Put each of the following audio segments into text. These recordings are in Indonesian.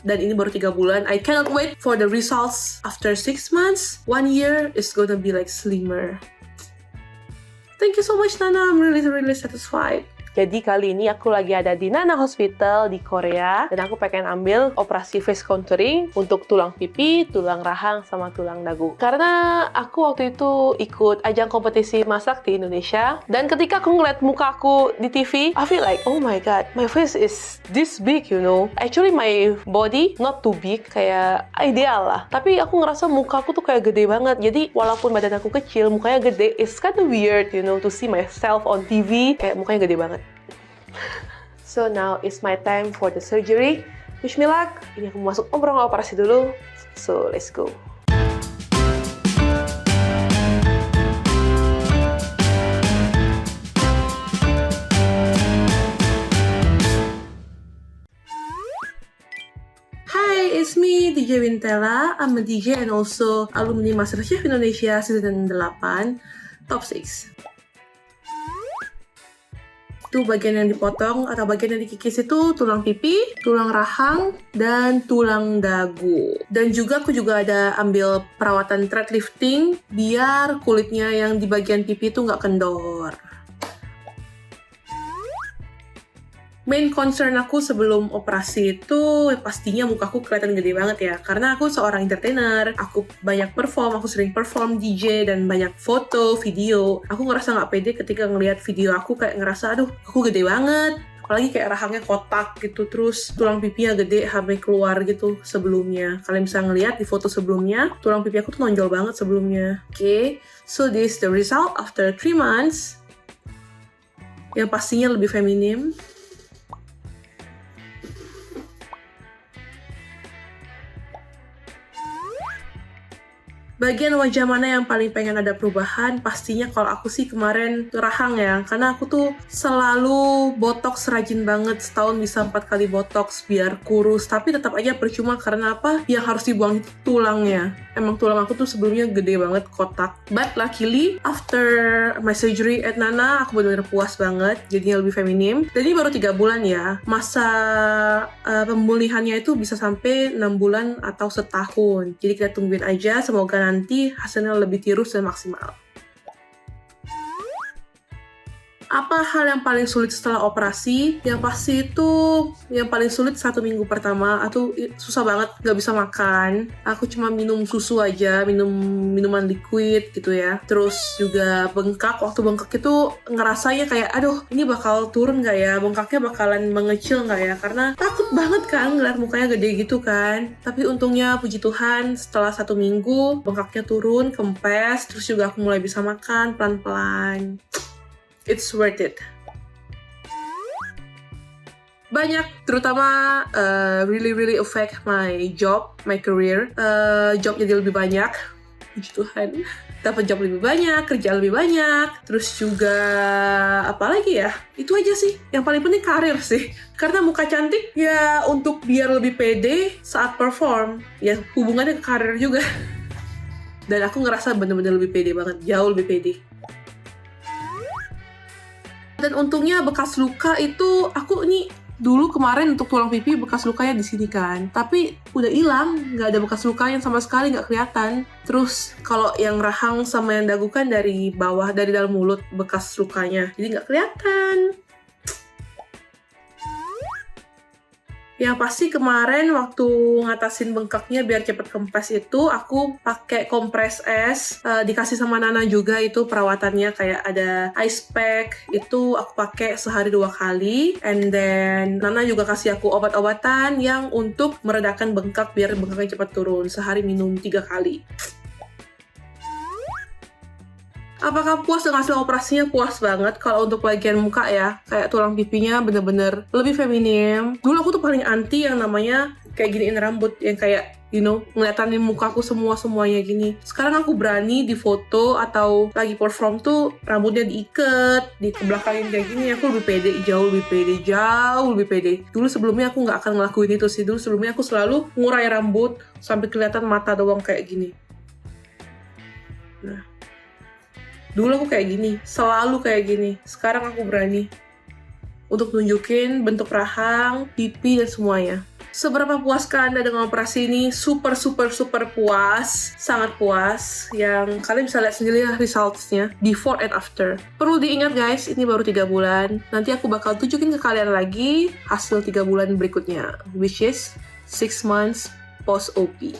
dan ini baru 3 bulan. I cannot wait for the results after 6 months. 1 year is gonna be like slimmer. Thank you so much, Nana. I'm really satisfied. Jadi kali ini aku lagi ada di Nana Hospital di Korea dan aku pengen ambil operasi face contouring untuk tulang pipi, tulang rahang, sama tulang dagu. Karena aku waktu itu ikut ajang kompetisi masak di Indonesia dan ketika aku ngeliat muka aku di TV, I feel like, oh my god, my face is this big, you know. Actually my body not too big, kayak ideal lah. Tapi aku ngerasa muka aku tuh kayak gede banget. Jadi walaupun badan aku kecil, mukanya gede, it's kind of weird, you know, to see myself on TV, kayak mukanya gede banget. So now it's my time for the surgery. Wish me luck. Ini aku masuk ruang operasi dulu. So let's go. Hi, it's me, DJ Wintela. I'm a DJ and also alumni MasterChef Indonesia season 8, top 6. Itu bagian yang dipotong atau bagian yang dikikis itu tulang pipi, tulang rahang, dan tulang dagu. Dan juga aku juga ada ambil perawatan thread lifting biar kulitnya yang di bagian pipi itu nggak kendor. Main concern aku sebelum operasi itu pastinya mukaku kelihatan gede banget ya. Karena aku seorang entertainer, aku banyak perform, aku sering perform DJ dan banyak foto, video. Aku ngerasa nggak pede ketika ngelihat video aku kayak ngerasa, aduh aku gede banget. Apalagi kayak rahangnya kotak gitu, terus tulang pipinya gede sampai keluar gitu sebelumnya. Kalian bisa ngelihat di foto sebelumnya, tulang pipi aku tuh nonjol banget sebelumnya. Oke, so this is the result after 3 months. Yang pastinya lebih feminim. Bagian wajah mana yang paling pengen ada perubahan? Pastinya kalau aku sih kemarin rahang ya. Karena aku tuh selalu botox rajin banget. Setahun bisa 4 kali botox biar kurus. Tapi tetap aja percuma karena apa? Yang harus dibuang itu tulangnya. Emang tulang aku tuh sebelumnya gede banget, kotak. But luckily, after my surgery at Nana, aku benar-benar puas banget. Jadinya lebih feminim. Dan ini baru 3 bulan ya. Masa pemulihannya itu bisa sampai 6 bulan atau setahun. Jadi kita tungguin aja. Semoga nanti hasilnya lebih tirus dan maksimal. Apa hal yang paling sulit setelah operasi? Yang pasti itu yang paling sulit 1 minggu pertama. Atau susah banget, gak bisa makan. Aku cuma minum susu aja, minum minuman liquid gitu ya. Terus juga bengkak. Waktu bengkak itu ngerasanya kayak, aduh ini bakal turun gak ya? Bengkaknya bakalan mengecil gak ya? Karena takut banget kan ngeliat mukanya gede gitu kan. Tapi untungnya puji Tuhan setelah 1 minggu bengkaknya turun, kempes. Terus juga aku mulai bisa makan pelan-pelan. It's worth it. Banyak, terutama really affect my job, my career. Job jadi lebih banyak, puji Tuhan. Dapat job lebih banyak, kerja lebih banyak. Terus juga apa lagi ya? Itu aja sih. Yang paling penting karir sih. Karena muka cantik ya untuk biar lebih pede saat perform. Ya hubungannya ke karir juga. Dan aku ngerasa bener-bener lebih pede banget, jauh lebih pede. Dan untungnya bekas luka itu aku ini dulu kemarin untuk tulang pipi bekas lukanya di sini kan, tapi udah hilang, nggak ada bekas lukanya sama sekali, nggak kelihatan. Terus kalau yang rahang sama yang dagu kan dari bawah, dari dalam mulut bekas lukanya, jadi nggak kelihatan. Yang pasti kemarin waktu ngatasin bengkaknya biar cepet kempes itu aku pakai kompres es, dikasih sama Nana juga itu perawatannya kayak ada ice pack, itu aku pakai sehari 2 kali. And then Nana juga kasih aku obat-obatan yang untuk meredakan bengkak biar bengkaknya cepat turun, sehari minum 3 kali. Apakah puas dengan hasil operasinya? Puas banget. Kalau untuk bagian muka ya, kayak tulang pipinya bener-bener lebih feminim. Dulu aku tuh paling anti yang namanya kayak giniin rambut, yang kayak ngelihatanin mukaku semuanya gini. Sekarang aku berani di foto atau lagi perform tuh rambutnya diikat, dikebelakangin kayak gini. Aku lebih pede, jauh lebih pede. Dulu sebelumnya aku nggak akan ngelakuin itu sih. Dulu sebelumnya aku selalu ngurai rambut sampai kelihatan mata doang kayak gini. Nah, dulu aku kayak gini, selalu kayak gini. Sekarang aku berani untuk nunjukin bentuk rahang, pipi, dan semuanya. Seberapa puaskah Anda dengan operasi ini? Super puas, sangat puas. Yang kalian bisa lihat sendiri ya results-nya, before and after. Perlu diingat guys, ini baru 3 bulan. Nanti aku bakal tunjukin ke kalian lagi hasil 3 bulan berikutnya, which is 6 months post-OP.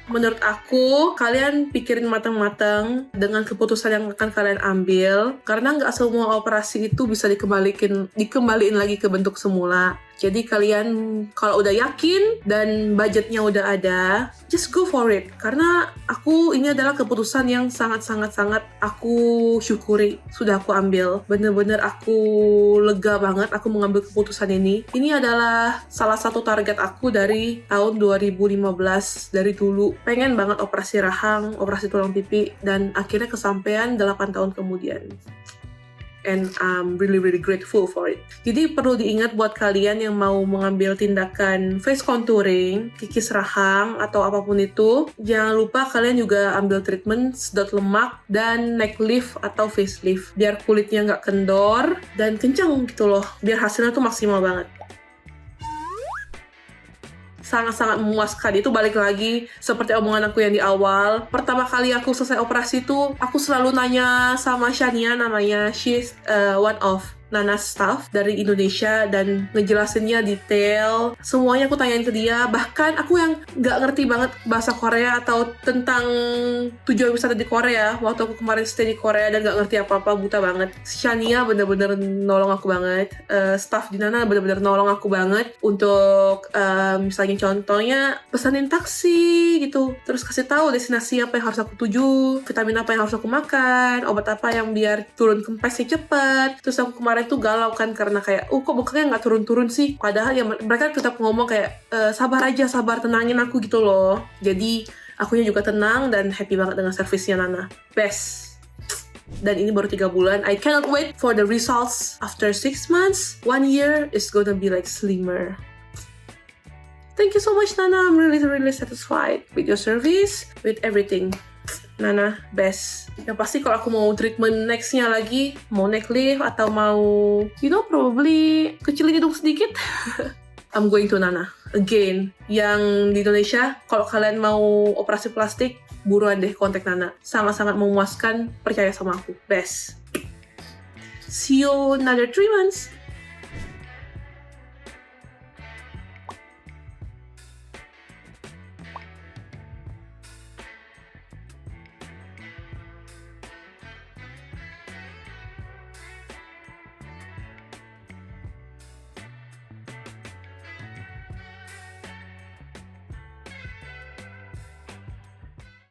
Menurut aku, kalian pikirin matang-matang dengan keputusan yang akan kalian ambil, karena nggak semua operasi itu bisa dikembaliin lagi ke bentuk semula. Jadi kalian kalau udah yakin dan budgetnya udah ada, just go for it. Karena ini adalah keputusan yang sangat aku syukuri sudah aku ambil. Bener-bener aku lega banget aku mengambil keputusan ini. Ini adalah salah satu target aku dari tahun 2015. Dari dulu pengen banget operasi rahang, operasi tulang pipi, dan akhirnya kesampaian 8 tahun kemudian. And I'm really grateful for it. Jadi perlu diingat buat kalian yang mau mengambil tindakan face contouring, kikis rahang, atau apapun itu, jangan lupa kalian juga ambil treatment sedot lemak dan neck lift atau facelift. Biar kulitnya nggak kendor dan kencang gitu loh. Biar hasilnya tuh maksimal banget. Sangat memuaskan. Itu balik lagi seperti omongan aku yang di awal. Pertama kali aku selesai operasi tuh, aku selalu nanya sama Shania, namanya she's one of Nana's staff dari Indonesia, dan ngejelasinnya detail. Semuanya aku tanyain ke dia. Bahkan aku yang nggak ngerti banget bahasa Korea atau tentang tujuan wisata di Korea, waktu aku kemarin stay di Korea dan nggak ngerti apa-apa, buta banget. Shania bener-bener nolong aku banget. Staff di Nana bener-bener nolong aku banget untuk misalnya contohnya pesanin taksi gitu, terus kasih tahu destinasi apa yang harus aku tuju, vitamin apa yang harus aku makan, obat apa yang biar turun kempesnya cepat. Terus aku kemarin tuh galau kan karena kayak kok bokaknya nggak turun-turun sih, padahal ya mereka tetap ngomong kayak sabar aja, sabar, tenangin aku gitu loh. Jadi akunya juga tenang dan happy banget dengan servisnya Nana, best. Dan ini baru 3 bulan. I cannot wait for the results after 6 months. 1 year is gonna be like slimmer. Thank you so much Nana, I'm really satisfied with your service, with everything. Nana, best. Yang pasti kalau aku mau treatment nextnya lagi, mau neck lift atau mau, probably kecilin hidung sedikit, I'm going to Nana again. Yang di Indonesia, kalau kalian mau operasi plastik, buruan deh kontak Nana. Sangat memuaskan, percaya sama aku, best. See you another 3 months.